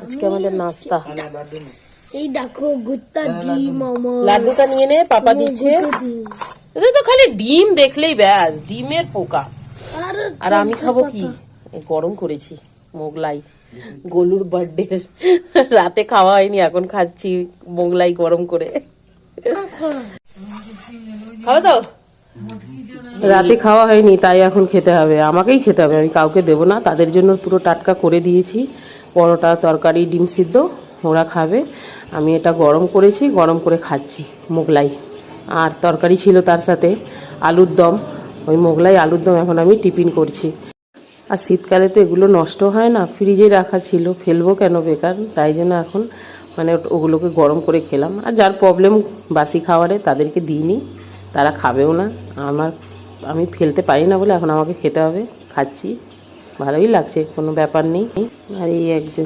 আজকে আমাদের নাস্তা। এই দেখো গুত্তা ডিম আমার লাড্ডুটা নিয়ে নে, পাপা দিচ্ছে। এটা তো খালি ডিম দেখলেই ব্যাস, ডিমের পোকা। আর আমি খাবো কি, গরম করেছি মোগলাই। গোলুর বার্থডে রাতে খাওয়া হয়নি, এখন খাচ্ছি মোগলাই গরম করে। খাবো তো? রাতে খাওয়া হয়নি তাই এখন খেতে হবে, আমাকেই খেতে হবে, আমি কাউকে দেবো না। তাদের জন্য পুরো টাটকা করে দিয়েছি, পরোটা, তরকারি, ডিম সিদ্ধ, ওরা খাবে। আমি এটা গরম করেছি, গরম করে খাচ্ছি মোগলাই। আর তরকারি ছিল তার সাথে আলুর দম, ওই মোগলাই আলুর দম এখন আমি টিফিন করছি। আর শীতকালে তো এগুলো নষ্ট হয় না, ফ্রিজে রাখা ছিল, ফেলবো কেন বেকার, তাই জন্য এখন মানে ওগুলোকে গরম করে খেলাম। আর যার প্রবলেম বাসি খাবারে তাদেরকে দিইনি, তারা খাবেও না। আমি ফেলতে পারি না বলে এখন আমাকে খেতে হবে, খাচ্ছি, ভালোই লাগছে, কোনো ব্যাপার নেই। আর এই একজন